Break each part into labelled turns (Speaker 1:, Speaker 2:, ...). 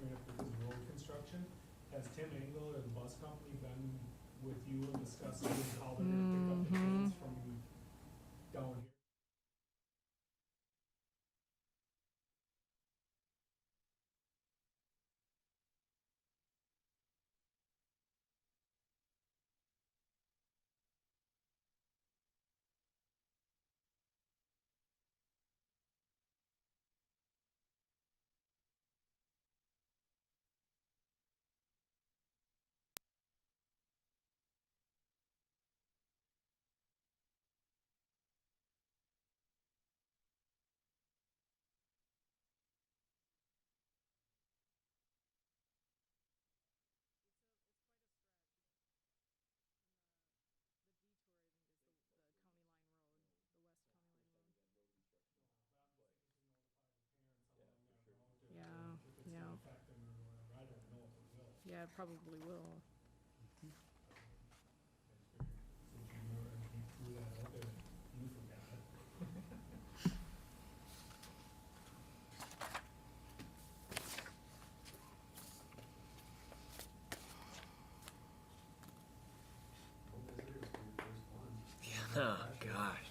Speaker 1: reimbursement if because of road construction. Has Tim Engel and the bus company been with you and discussing how they're gonna pick up the kids from down here?
Speaker 2: Yeah, yeah.
Speaker 1: Affect them or whatever, I don't know if it will.
Speaker 2: Yeah, it probably will.
Speaker 1: Since you threw that out there, you forgot it.
Speaker 3: Oh, gosh.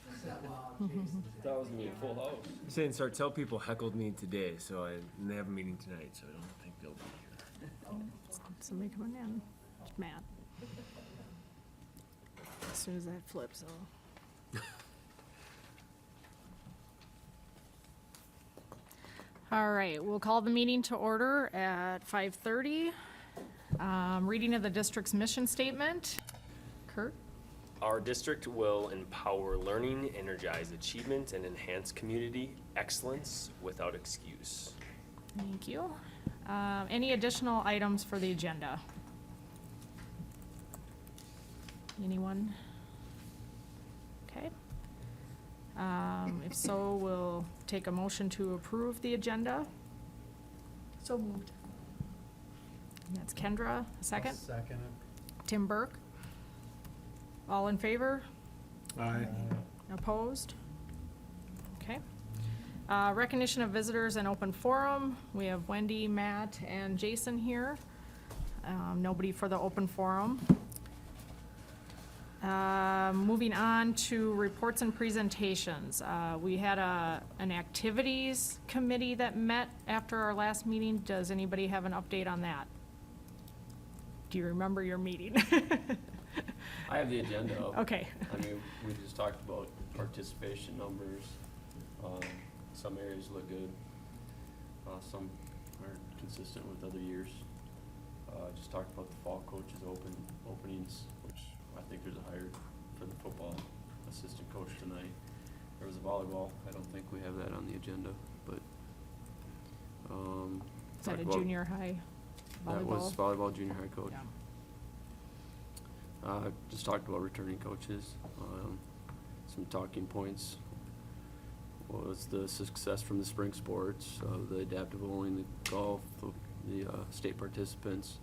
Speaker 4: That was gonna be a full house.
Speaker 3: Saying, start tell people heckled me today, and they have a meeting tonight, so I don't think they'll be here.
Speaker 2: Somebody coming in. It's Matt. As soon as that flips, All right, we'll call the meeting to order at 5:30. Reading of the district's mission statement. Kurt?
Speaker 3: Our district will empower learning, energize achievement, and enhance community excellence without excuse.
Speaker 2: Thank you. Any additional items for the agenda? Anyone? Okay. If so, we'll take a motion to approve the agenda.
Speaker 5: So moved.
Speaker 2: And that's Kendra, a second.
Speaker 1: Second it.
Speaker 2: Tim Burke. All in favor?
Speaker 1: Aye.
Speaker 2: Opposed? Okay. Recognition of visitors and open forum. We have Wendy, Matt, and Jason here. Nobody for the open forum. Moving on to reports and presentations. We had an activities committee that met after our last meeting. Does anybody have an update on that? Do you remember your meeting?
Speaker 4: I have the agenda up.
Speaker 2: Okay.
Speaker 4: I mean, we just talked about participation numbers. Some areas look good. Some aren't consistent with other years. Just talked about the fall coaches openings, which I think there's a hire for the football assistant coach tonight. There was a volleyball. I don't think we have that on the agenda, but
Speaker 2: Is that a junior high volleyball?
Speaker 4: that was volleyball junior high coach.
Speaker 2: Yeah.
Speaker 4: Just talked about returning coaches, some talking points. Was the success from the spring sports, the adaptive bowling, the golf, the state participants,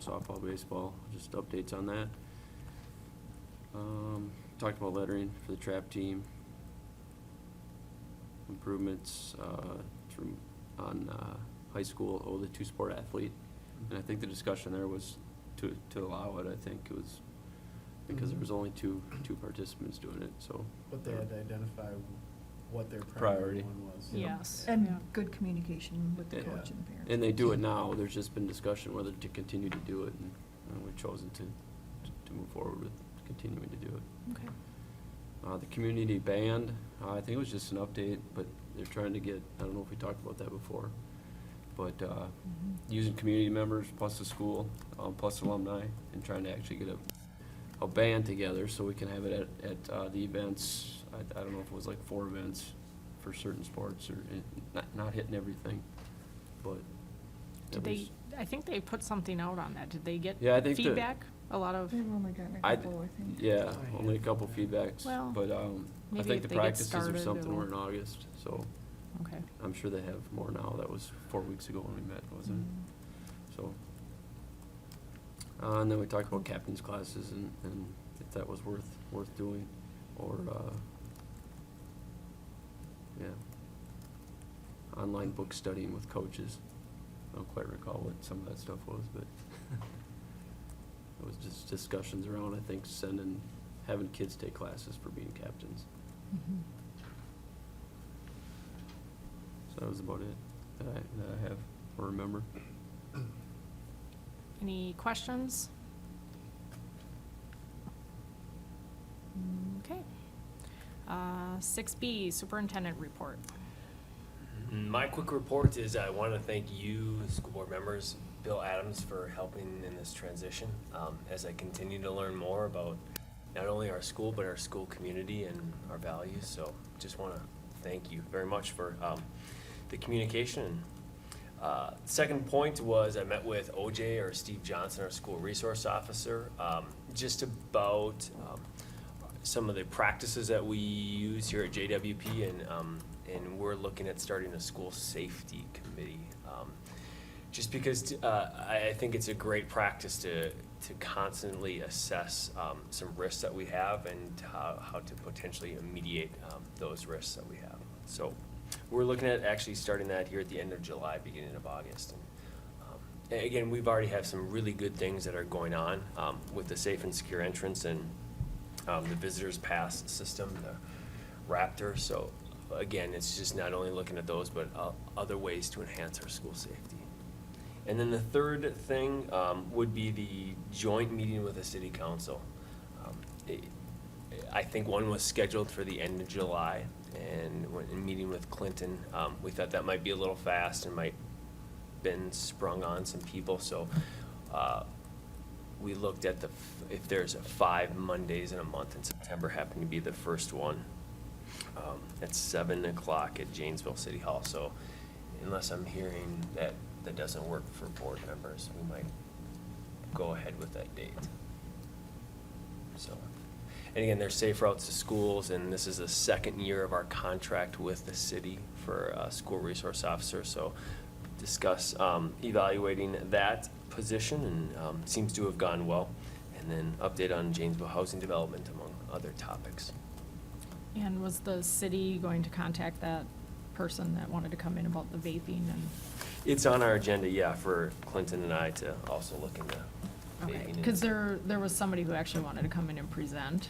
Speaker 4: softball, baseball, just updates on that. Talked about lettering for the trap team, improvements on high school, the two-sport athlete. And I think the discussion there was to allow it. I think it was because there was only two participants doing it, so.
Speaker 6: But they had to identify what their
Speaker 4: Priority.
Speaker 6: priority one was.
Speaker 2: Yes.
Speaker 5: And
Speaker 2: Yeah.
Speaker 5: good communication with the
Speaker 4: Yeah.
Speaker 5: coach and the parents.
Speaker 4: And they do it now. There's just been discussion whether to continue to do it, and we've chosen to move forward with continuing to do it.
Speaker 2: Okay.
Speaker 4: The community band, I think it was just an update, but they're trying to get, I don't know if we talked about that before, but using community members plus the school, plus alumni, and trying to actually get a band together so we can have it at the events. I don't know if it was like 4 events for certain sports, or not hitting everything, but.
Speaker 2: Did they, I think they put something out on that. Did they get
Speaker 4: Yeah, I think
Speaker 2: feedback? A lot of,
Speaker 5: They've only gotten a
Speaker 4: I-
Speaker 5: couple, I think.
Speaker 4: Yeah, only a couple feedbacks,
Speaker 2: Well,
Speaker 4: but I
Speaker 2: maybe
Speaker 4: think
Speaker 2: if
Speaker 4: the
Speaker 2: they get
Speaker 4: practices or
Speaker 2: started,
Speaker 4: something were in
Speaker 2: it'll-
Speaker 4: August, so
Speaker 2: okay.
Speaker 4: I'm sure they have more now. That was 4 weeks ago when we met, wasn't it? So, and then we talked about captain's classes and if that was worth doing, or, yeah, online book studying with coaches. don't quite recall what some of that stuff was, but it was just discussions around, I think, having kids take classes for being captains.
Speaker 2: Mhm.
Speaker 4: So that was about it that I have or remember.
Speaker 2: Any questions? Okay. 6B, Superintendent Report.
Speaker 3: My quick report is I want to thank you, school board members, Bill Adams, for helping in this transition as I continue to learn more about not only our school, but our school community and our values. So just want to thank you very much for the communication. Second point was I met with OJ, or Steve Johnson, our school resource officer, just about some of the practices that we use here at JWP, and we're looking at starting a school safety committee. Just because I think it's a great practice to constantly assess some risks that we have and how to potentially mediate those risks that we have. So we're looking at actually starting that here at the end of July, beginning of August. And again, we've already have some really good things that are going on with the safe and secure entrance and the visitors pass system, the Raptor. So again, it's just not only looking at those, but other ways to enhance our school safety. And then the third thing would be the joint meeting with the city council. I think one was scheduled for the end of July, and when in meeting with Clinton, we thought that might be a little fast and might been sprung on some people. So we looked at if there's 5 Mondays in a month, and September happened to be the first one at 7 o'clock at Janesville City Hall. So unless I'm hearing that doesn't work for board members, we might go ahead with that date. So, and again, there's safe routes to schools, and this is the second year of our contract with the city for a school resource officer. So discuss evaluating that position, and seems to have gone well. And then update on Janesville housing development, among other topics.
Speaker 2: And was the city going to contact that person that wanted to come in about the vaping and?
Speaker 3: It's on our agenda, yeah, for Clinton and I to also look into
Speaker 2: Okay,
Speaker 3: vaping.
Speaker 2: because there was somebody who actually wanted to come in and present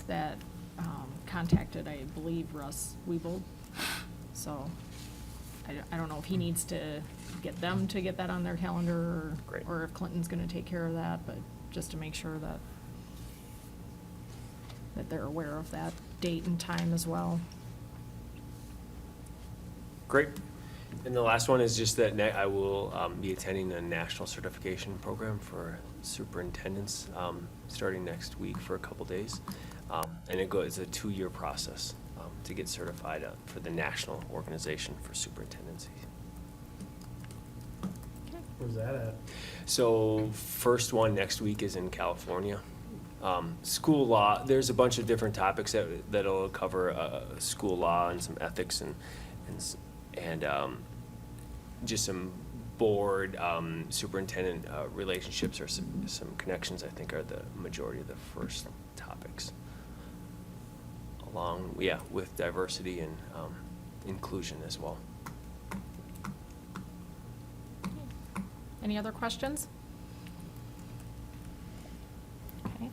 Speaker 2: that contacted, I believe, Russ Weebold. So I don't know if he needs to get them to get that on their calendar,
Speaker 3: Great.
Speaker 2: or if Clinton's gonna take care of that, but just to make sure that they're aware of that date and time as well.
Speaker 3: Great. And the last one is just that I will be attending a national certification program for superintendents starting next week for a couple days. And it's a 2-year process to get certified for the national organization for superintendency.
Speaker 2: Okay.
Speaker 6: Where's that at?
Speaker 3: So first one next week is in California. School law, there's a bunch of different topics that'll cover school law and some ethics and just some board superintendent relationships, or some connections, I think, are the majority of the first topics. Along, with diversity and inclusion as well.
Speaker 2: Any other questions? Okay,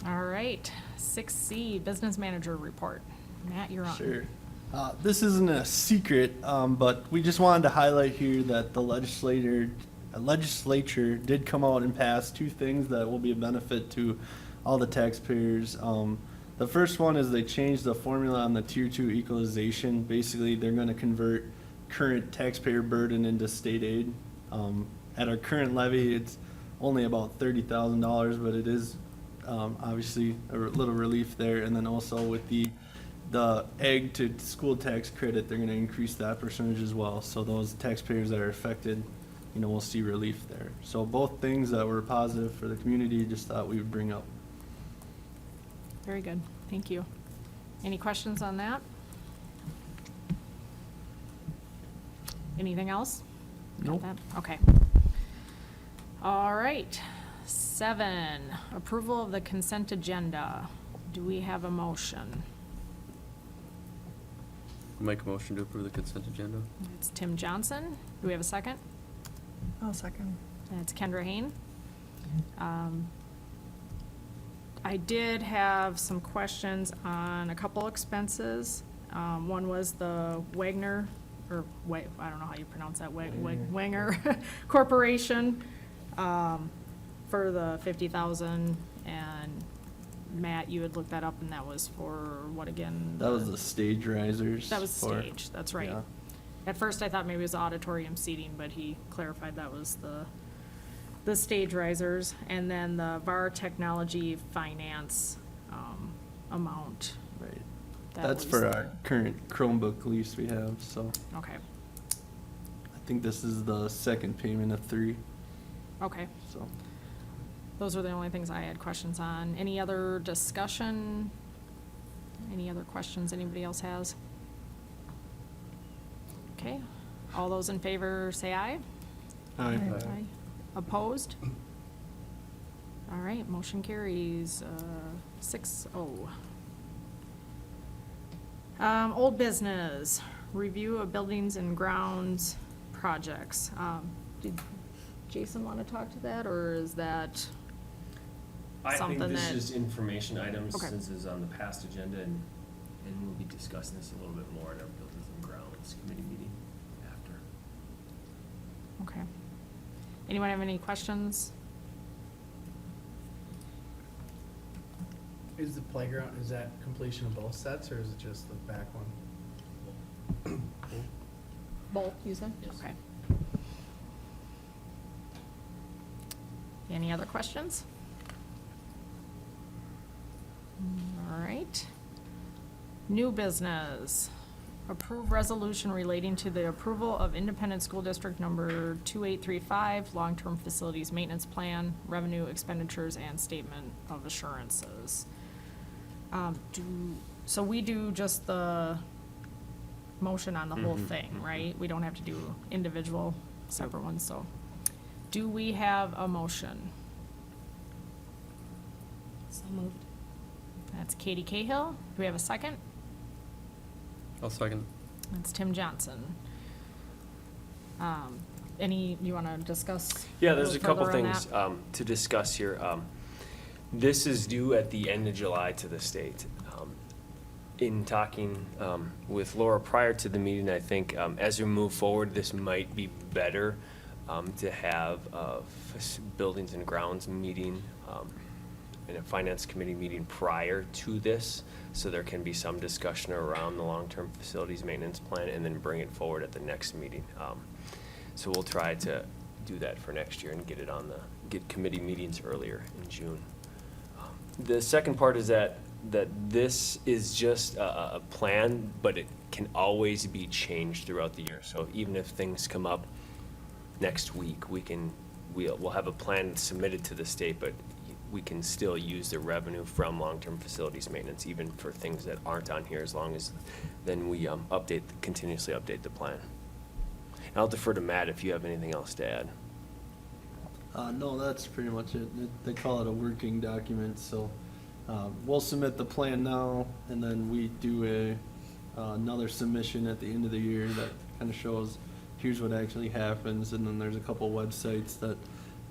Speaker 2: all right, 6C, Business Manager Report. Matt, you're on.
Speaker 7: Sure. This isn't a secret, but we just wanted to highlight here that the legislature did come out and pass 2 things that will be a benefit to all the taxpayers. The first one is they changed the formula on the Tier 2 equalization. Basically, they're going to convert current taxpayer burden into state aid. At our current levy, it's only about $30,000, but it is obviously a little relief there. And then also with the ag to school tax credit, they're going to increase that percentage as well. So those taxpayers that are affected, will see relief there. So both things that were positive for the community, just thought we would bring up.
Speaker 2: Very good, thank you. Any questions on that? Anything else? Got
Speaker 7: Nope.
Speaker 2: that? Okay. All right, 7, approval of the consent agenda. Do we have a motion?
Speaker 4: Make a motion to approve the consent agenda.
Speaker 2: It's Tim Johnson. Do we have a second?
Speaker 5: I'll second.
Speaker 2: That's Kendra Hayne. I did have some questions on a couple expenses. One was the Wagner, I don't know how you pronounce that, Wanger Corporation, for the 50,000, and Matt, you had looked that up, and that was for what again?
Speaker 7: That was the stage risers.
Speaker 2: That was
Speaker 7: for-
Speaker 2: stage, that's right.
Speaker 7: yeah.
Speaker 2: At first, I thought maybe it was auditorium seating, but he clarified that was the stage risers, and then the VAR technology finance, amount.
Speaker 7: Right.
Speaker 2: That
Speaker 7: That's
Speaker 2: was
Speaker 7: for
Speaker 2: the-
Speaker 7: our current Chromebook lease we have, so
Speaker 2: Okay,
Speaker 7: I think this is the second payment of 3,
Speaker 2: okay.
Speaker 7: so.
Speaker 2: Those were the only things I had questions on. Any other discussion? Any other questions anybody else has? Okay, all those in favor say aye.
Speaker 5: Aye.
Speaker 2: Aye. Opposed? All right, motion carries, 6-0. Old business, review of buildings and grounds projects. Did Jason want to talk to that, or is that
Speaker 3: I think
Speaker 2: something
Speaker 3: this
Speaker 2: that?
Speaker 3: is information items,
Speaker 2: Okay.
Speaker 3: since it's on the past agenda, and we'll be discussing this a little bit more at our Buildings and Grounds Committee meeting after.
Speaker 2: Okay. Anyone have any questions?
Speaker 6: Is the playground, is that completion of both sets, or is it just the back one?
Speaker 2: Both, you said?
Speaker 3: Yes.
Speaker 2: Okay. Any other questions? All right. New business. Approve resolution relating to the approval of Independent School District Number 2835, Long-Term Facilities Maintenance Plan, Revenue Expenditures, and Statement of Assurances. So we do just the motion on the whole
Speaker 4: Mhm,
Speaker 2: thing,
Speaker 4: mhm.
Speaker 2: right? We don't have to do individual, separate ones, so. Do we have a motion?
Speaker 5: So moved.
Speaker 2: That's Katie Cahill. Do we have a second?
Speaker 4: I'll second.
Speaker 2: That's Tim Johnson. You want to discuss?
Speaker 3: Yeah, there's a
Speaker 2: little
Speaker 3: couple
Speaker 2: further on
Speaker 3: things
Speaker 2: that?
Speaker 3: to discuss here. This is due at the end of July to the state. In talking with Laura prior to the meeting, I think as we move forward, this might be better to have a Buildings and Grounds meeting and a Finance Committee meeting prior to this, so there can be some discussion around the long-term facilities maintenance plan, and then bring it forward at the next meeting. So we'll try to do that for next year and get committee meetings earlier in June. The second part is that this is just a plan, but it can always be changed throughout the year. So even if things come up next week, we'll have a plan submitted to the state, but we can still use the revenue from long-term facilities maintenance, even for things that aren't on here, as long as then we continuously update the plan. And I'll defer to Matt if you have anything else to add.
Speaker 7: No, that's pretty much it. They call it a working document, so we'll submit the plan now, and then we do another submission at the end of the year that kind of shows here's what actually happens, and then there's a couple websites that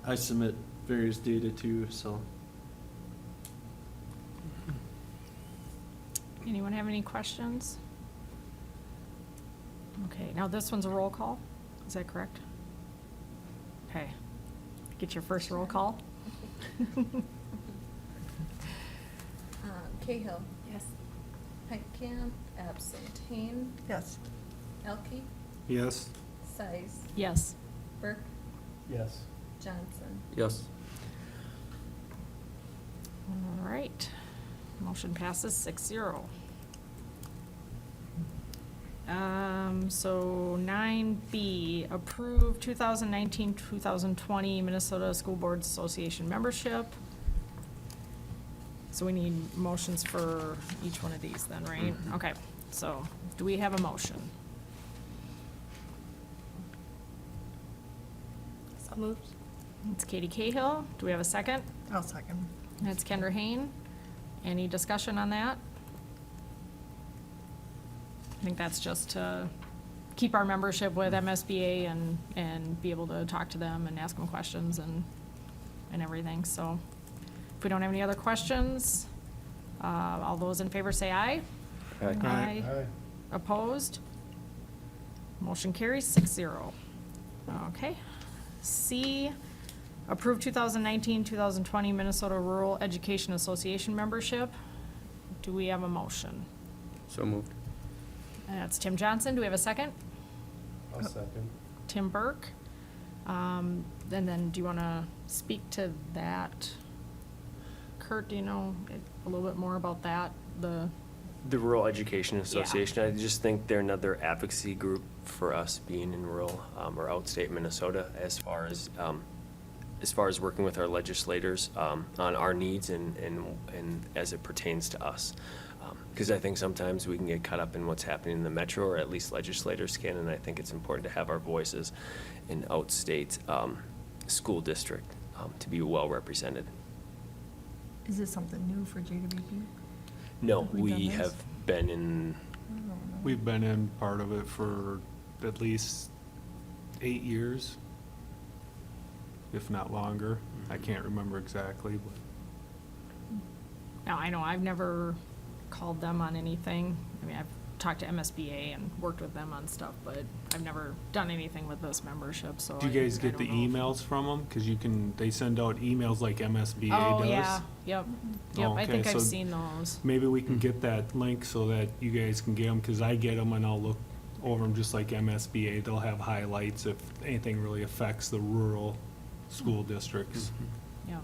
Speaker 7: I submit various data to, so.
Speaker 2: Anyone have any questions? Okay, now this one's a roll call, is that correct? Okay, get your first roll call.
Speaker 8: Cahill.
Speaker 5: Yes.
Speaker 8: Heitkamp, absent. Hayne,
Speaker 5: Yes.
Speaker 8: Elke,
Speaker 7: Yes.
Speaker 8: Size,
Speaker 2: Yes.
Speaker 8: Burke,
Speaker 6: Yes.
Speaker 8: Johnson.
Speaker 4: Yes.
Speaker 2: All right, motion passes 6-0. So 9B, approve 2019-2020 Minnesota School Boards Association membership. So we need motions for each one of these then, right?
Speaker 4: Mhm.
Speaker 2: Okay, so do we have a motion?
Speaker 5: So moved.
Speaker 2: It's Katie Cahill. Do we have a second?
Speaker 5: I'll second.
Speaker 2: That's Kendra Hayne. Any discussion on that? I think that's just to keep our membership with MSBA and be able to talk to them and ask them questions and everything, so. If we don't have any other questions, all those in favor say aye.
Speaker 4: Aye.
Speaker 2: Aye. Opposed? Motion carries 6-0. Okay. C, approve 2019-2020 Minnesota Rural Education Association membership. Do we have a motion?
Speaker 4: So moved.
Speaker 2: That's Tim Johnson. Do we have a second?
Speaker 6: I'll second.
Speaker 2: Tim Burke. And then do you want to speak to that? Kurt, do you know a little bit more about that? The
Speaker 3: The Rural Education Association, I just think they're another advocacy group for us being in rural or outstate Minnesota as far as working with our legislators on our needs and as it pertains to us. Because I think sometimes we can get caught up in what's happening in the metro, or at least legislators can, and I think it's important to have our voices in outstate school district to be well represented.
Speaker 5: Is this something new for JWP?
Speaker 3: No,
Speaker 5: Have we done
Speaker 3: we
Speaker 5: this?
Speaker 3: have been in,
Speaker 5: I don't know.
Speaker 1: We've been in part of it for at least 8 years, if not longer. I can't remember exactly, but.
Speaker 2: Now, I know I've never called them on anything. I mean, I've talked to MSBA and worked with them on stuff, but I've never done anything with this membership, so.
Speaker 1: Do you guys
Speaker 2: I
Speaker 1: get the
Speaker 2: don't know.
Speaker 1: emails from them? Because they send out emails like MSBA
Speaker 2: Oh,
Speaker 1: does.
Speaker 2: yeah, yep, yep, I
Speaker 1: Okay,
Speaker 2: think I've
Speaker 1: so
Speaker 2: seen those.
Speaker 1: Maybe we can get that link so that you guys can get them, because I get them and I'll look over them just like MSBA. They'll have highlights if anything really affects the rural school districts.
Speaker 2: Yeah,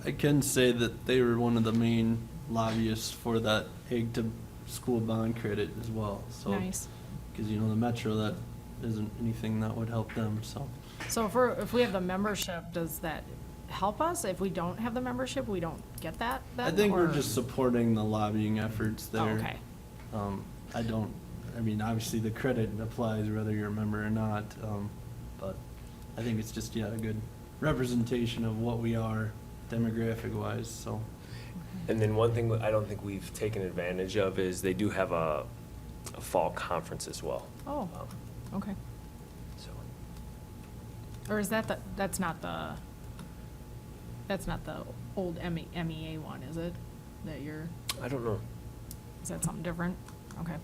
Speaker 7: I can say that they were one of the main lobbyists for that egg to school bond credit as well, so.
Speaker 2: nice.
Speaker 7: Because, the metro, that isn't anything that would help them, so.
Speaker 2: So if we have the membership, does that help us? If we don't have the membership, we don't get that then?
Speaker 7: I think we're
Speaker 2: or-
Speaker 7: just supporting the lobbying efforts
Speaker 2: Oh,
Speaker 7: there.
Speaker 2: okay,
Speaker 7: Obviously the credit applies whether you're a member or not, but I think it's just, a good representation of what we are demographic wise, so.
Speaker 3: and then one thing I don't think we've taken advantage of is they do have a fall conference as well.
Speaker 2: oh, okay.
Speaker 3: So,
Speaker 2: Or is that's not the old MEA one, is it? That
Speaker 3: I don't know.
Speaker 2: is that something different? Okay,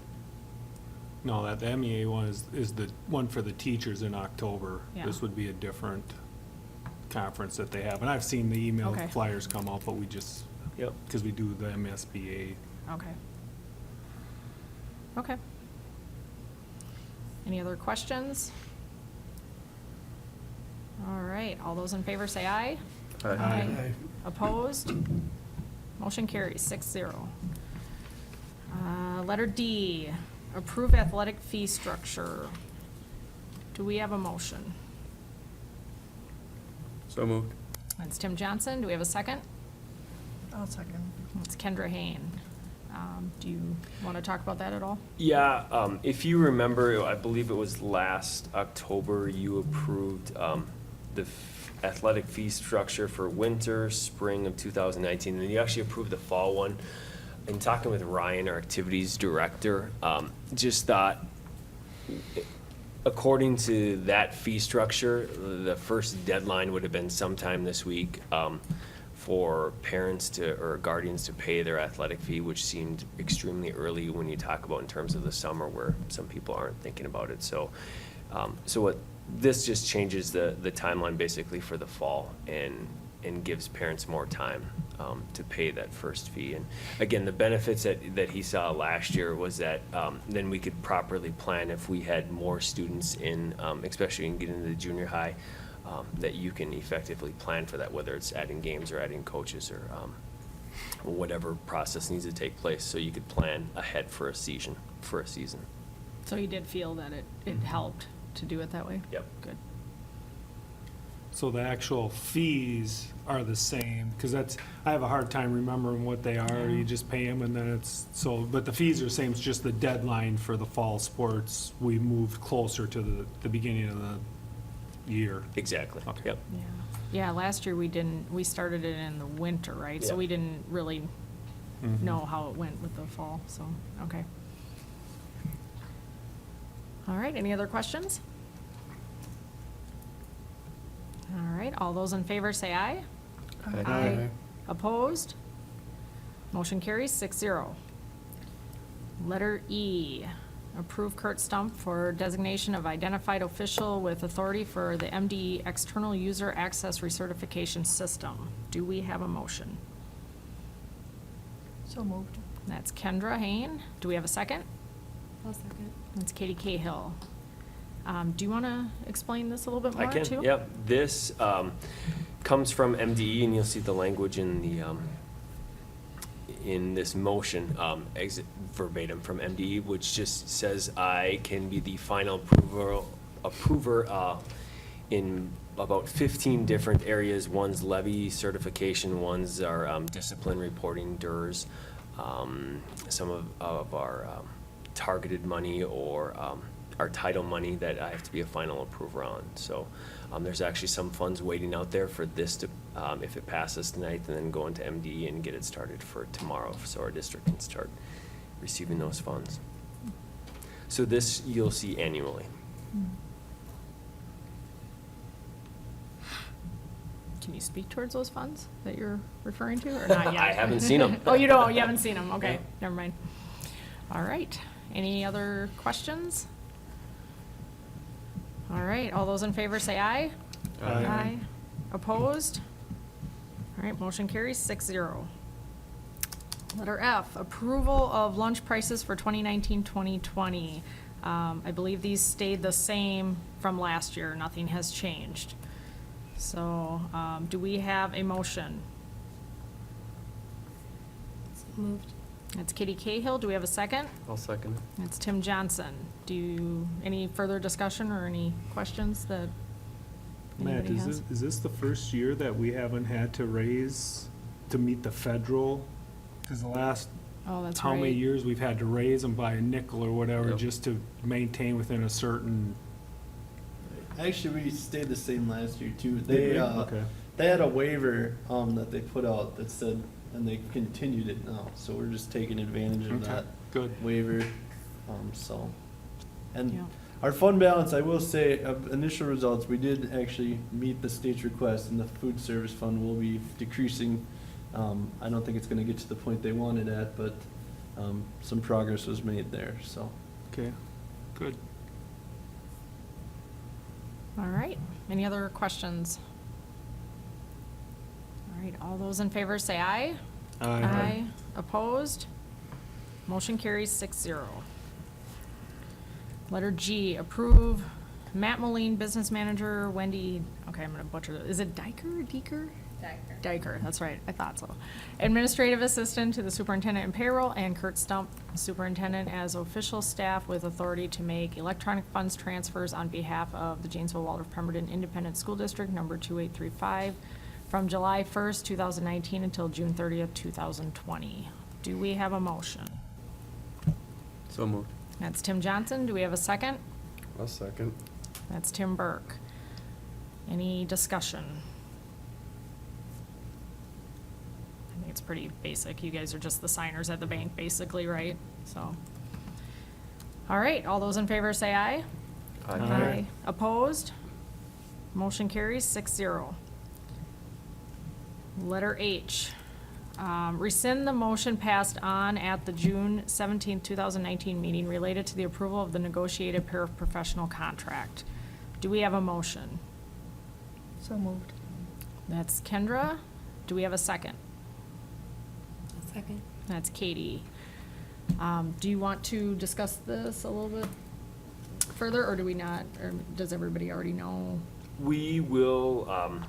Speaker 1: No, the MEA one is the one for the teachers in October.
Speaker 2: Yeah.
Speaker 1: This would be a different conference that they have. And I've seen the email
Speaker 2: Okay.
Speaker 1: flyers come out, but we just,
Speaker 3: Yep.
Speaker 1: because we do the MSBA.
Speaker 2: okay. Okay. Any other questions? All right, all those in favor say aye.
Speaker 1: Aye.
Speaker 2: Opposed? Motion carries 6-0. Letter D, approve athletic fee structure. Do we have a motion?
Speaker 4: So moved.
Speaker 2: That's Tim Johnson. Do we have a second?
Speaker 5: I'll second.
Speaker 2: It's Kendra Hain. Do you want to talk about that at all?
Speaker 3: Yeah, if you remember, I believe it was last October, you approved the athletic fee structure for winter, spring of 2019, and you actually approved the fall one. In talking with Ryan, our activities director, just thought, according to that fee structure, the first deadline would have been sometime this week for parents or guardians to pay their athletic fee, which seemed extremely early when you talk about in terms of the summer where some people aren't thinking about it. So what this just changes the timeline basically for the fall and gives parents more time to pay that first fee. And again, the benefits that he saw last year was that then we could properly plan if we had more students in, especially in getting into the junior high, that you can effectively plan for that, whether it's adding games or adding coaches or whatever process needs to take place, so you could plan ahead for a season.
Speaker 2: So you did feel that it helped to do it that way?
Speaker 3: Yep.
Speaker 2: Good.
Speaker 1: So the actual fees are the same, because I have a hard time remembering what they are.
Speaker 2: Yeah.
Speaker 1: You just pay them and then but the fees are the same, it's just the deadline for the fall sports. We moved closer to the beginning of the year.
Speaker 3: Exactly.
Speaker 1: Okay.
Speaker 3: Yep.
Speaker 2: Yeah. Yeah, last year we started it in the winter, right? So
Speaker 3: Yeah.
Speaker 2: we didn't really
Speaker 1: Mhm.
Speaker 2: know how it went with the fall, so, okay. All right, any other questions? All right, all those in favor say aye.
Speaker 6: Aye.
Speaker 2: Opposed? Motion carries 6-0. Letter E, approve Kurt Stump for designation of identified official with authority for the MDE External User Access Recertification System. Do we have a motion?
Speaker 5: So moved.
Speaker 2: That's Kendra Hain. Do we have a second?
Speaker 8: I'll second.
Speaker 2: That's Katie Cahill. Do you want to explain this a little bit
Speaker 3: I
Speaker 2: more, too?
Speaker 3: can, yep. This comes from MDE, and you'll see the language in the, in this motion, verbatim from MDE, which just says I can be the final approver in about 15 different areas. One's levy certification, one's our discipline reporting, DERS, some of our targeted money or our title money that I have to be a final approver on. So there's actually some funds waiting out there for this to, if it passes tonight, and then go into MDE and get it started for tomorrow, so our district can start receiving those funds. So this you'll see annually.
Speaker 2: Can you speak towards those funds that you're referring to, or not yet?
Speaker 3: I haven't seen 'em.
Speaker 2: Oh, you don't, you haven't seen them, okay,
Speaker 3: No.
Speaker 2: never mind. All right, any other questions? All right, all those in favor say aye.
Speaker 1: Aye.
Speaker 2: Opposed? All right, motion carries 6-0. Letter F, approval of lunch prices for 2019-2020. I believe these stayed the same from last year, nothing has changed. So, do we have a motion?
Speaker 8: Moved.
Speaker 2: That's Kitty Cahill, do we have a second?
Speaker 4: I'll second it.
Speaker 2: That's Tim Johnson. Any further discussion or any questions that
Speaker 1: Matt,
Speaker 2: anybody
Speaker 1: is
Speaker 2: has?
Speaker 1: this the first year that we haven't had to raise to meet the federal? Because the last,
Speaker 2: Oh, that's
Speaker 1: how many
Speaker 2: right.
Speaker 1: years we've had to raise them by a nickel or whatever,
Speaker 4: Yep.
Speaker 1: just to maintain within a certain.
Speaker 7: Actually, we stayed the same last year too.
Speaker 1: Did
Speaker 7: They,
Speaker 1: we? Okay.
Speaker 7: they had a waiver, that they put out that said, and they continued it now, so we're just taking advantage of
Speaker 1: Okay,
Speaker 7: that
Speaker 1: good.
Speaker 7: waiver, so.
Speaker 2: Yeah.
Speaker 7: And our fund balance, I will say, of initial results, we did actually meet the state's request, and the food service fund will be decreasing. I don't think it's gonna get to the point they wanted at, but, some progress was made there, so.
Speaker 1: Okay, good.
Speaker 2: All right, any other questions? All right, all those in favor say aye.
Speaker 1: Aye.
Speaker 2: Opposed? Motion carries 6-0. Letter G, approve Matt Moline, Business Manager, Wendy, okay, I'm gonna butcher it. Is it Diker, Deeker? Diker, that's right, I thought so. Administrative Assistant to the Superintendent and Payroll, and Kurt Stump, Superintendent, as official staff with authority to make electronic funds transfers on behalf of the Janesville Waldorf Pemberton Independent School District, number 2835, from July 1st, 2019 until June 30th, 2020. Do we have a motion?
Speaker 4: So moved.
Speaker 2: That's Tim Johnson. Do we have a second?
Speaker 6: I'll second.
Speaker 2: That's Tim Burke. Any discussion? I think it's pretty basic. You guys are just the signers at the bank, basically, right? So. All right, all those in favor say aye.
Speaker 1: Aye.
Speaker 2: Opposed? Motion carries 6-0. Letter H, rescind the motion passed on at the June 17th, 2019 meeting related to the approval of the negotiated paraprofessional contract. Do we have a motion?
Speaker 5: So moved.
Speaker 2: That's Kendra. Do we have a second?
Speaker 8: Second.
Speaker 2: That's Katie. Do you want to discuss this a little bit further, or do we not, or does everybody already know?
Speaker 3: We will,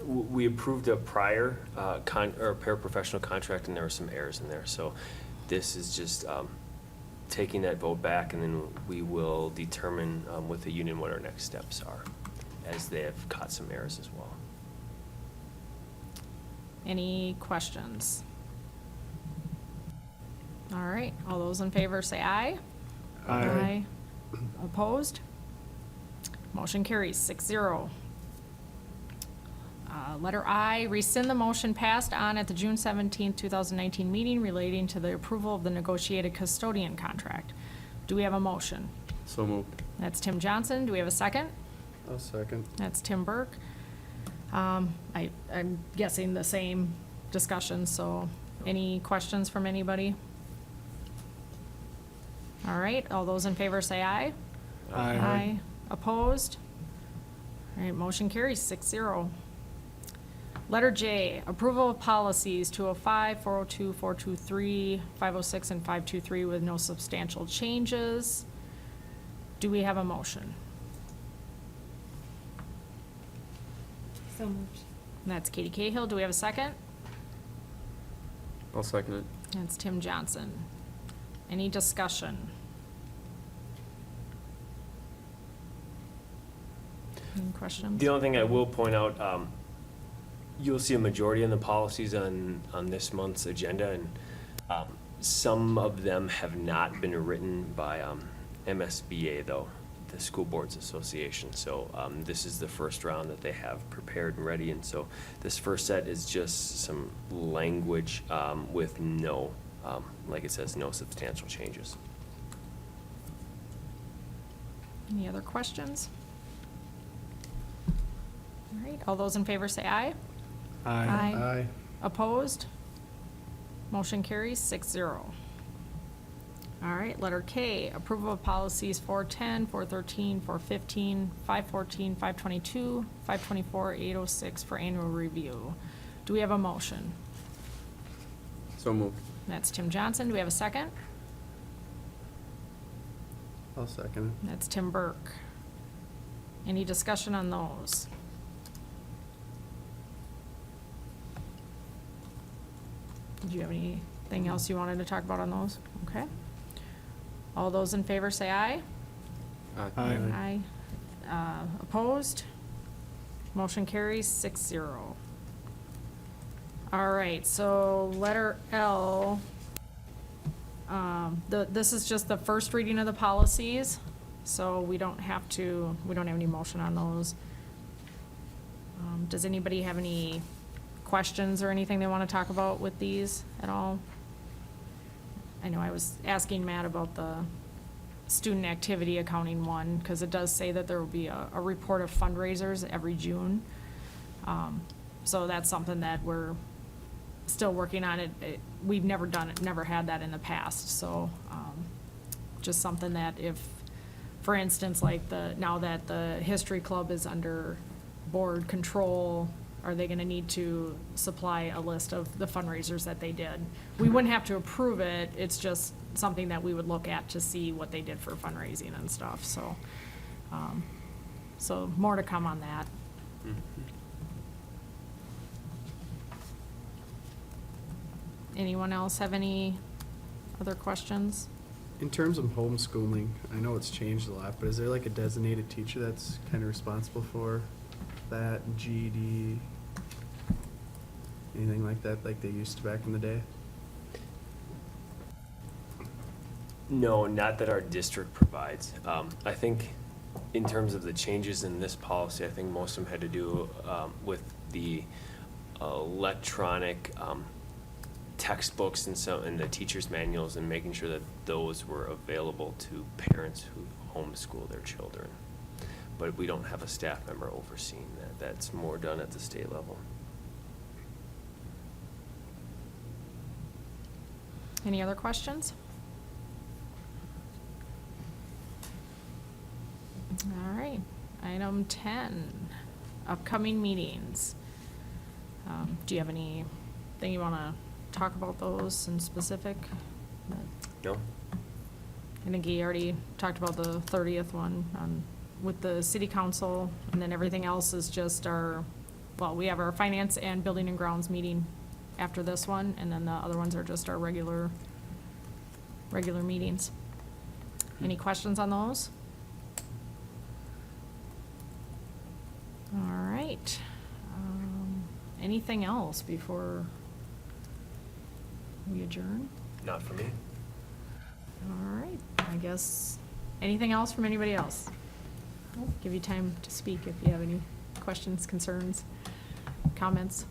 Speaker 3: we approved a prior or paraprofessional contract, and there were some errors in there. So this is just taking that vote back, and then we will determine with the union what our next steps are, as they have caught some errors as well.
Speaker 2: Any questions? All right, all those in favor say aye.
Speaker 1: Aye.
Speaker 2: Opposed? Motion carries 6-0. Letter I, rescind the motion passed on at the June 17th, 2019 meeting relating to the approval of the negotiated custodian contract. Do we have a motion?
Speaker 4: So moved.
Speaker 2: That's Tim Johnson. Do we have a second?
Speaker 6: I'll second.
Speaker 2: That's Tim Burke. I'm guessing the same discussion, so any questions from anybody? All right, all those in favor say aye.
Speaker 1: Aye.
Speaker 2: Opposed? All right, motion carries 6-0. Letter J, approval of policies 205, 402, 423, 506, and 523 with no substantial changes. Do we have a motion?
Speaker 8: So moved.
Speaker 2: And that's Katie Cahill. Do we have a second?
Speaker 4: I'll second it.
Speaker 2: That's Tim Johnson. Any discussion? Any questions?
Speaker 3: The only thing I will point out, you'll see a majority in the policies on this month's agenda, and some of them have not been written by MSBA, though, the School Boards Association. So this is the first round that they have prepared and ready, and so this first set is just some language with no, like it says, no substantial changes.
Speaker 2: Any other questions? All right, all those in favor say aye.
Speaker 6: Aye.
Speaker 2: Opposed? Motion carries 6-0. All right, letter K, approval of policies 410, 413, 415, 514, 522, 524, 806 for annual review. Do we have a motion?
Speaker 4: So moved.
Speaker 2: That's Tim Johnson. Do we have a second?
Speaker 6: I'll second.
Speaker 2: That's Tim Burke. Any discussion on those? Did you have anything else you wanted to talk about on those? Okay. All those in favor say aye.
Speaker 1: Aye.
Speaker 2: Opposed? Motion carries 6-0. All right, so letter L, this is just the first reading of the policies, so we don't have any motion on those. Does anybody have any questions or anything they want to talk about with these at all? I know I was asking Matt about the student activity accounting one, because it does say that there will be a report of fundraisers every June. So that's something that we're still working on. We've never done it, never had that in the past, so just something that if, for instance, like now that the history club is under board control, are they gonna need to supply a list of the fundraisers that they did? We wouldn't have to approve it, it's just something that we would look at to see what they did for fundraising and stuff, so. So more to come on that. Anyone else have any other questions?
Speaker 6: In terms of homeschooling, I know it's changed a lot, but is there like a designated teacher that's kind of responsible for that, GED, anything like that, like they used to back in the day?
Speaker 3: No, not that our district provides. I think in terms of the changes in this policy, I think most of them had to do with the electronic textbooks and the teachers' manuals, and making sure that those were available to parents who homeschool their children. But we don't have a staff member overseeing that. That's more done at the state level.
Speaker 2: Any other questions? All right, item 10, upcoming meetings. Do you have anything you want to talk about those in specific?
Speaker 3: No?
Speaker 2: I think he already talked about the 30th one with the city council, and then everything else is just we have our finance and building and grounds meeting after this one, and then the other ones are just our regular meetings. Any questions on those? All right. Anything else before we adjourn?
Speaker 3: Not for me.
Speaker 2: All right, I guess, anything else from anybody else? I'll give you time to speak if you have any questions, concerns, comments.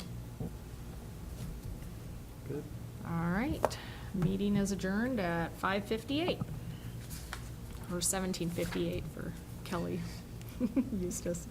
Speaker 6: Good.
Speaker 2: All right, meeting is adjourned at 5:58. or 1758 for Kelly Eustace.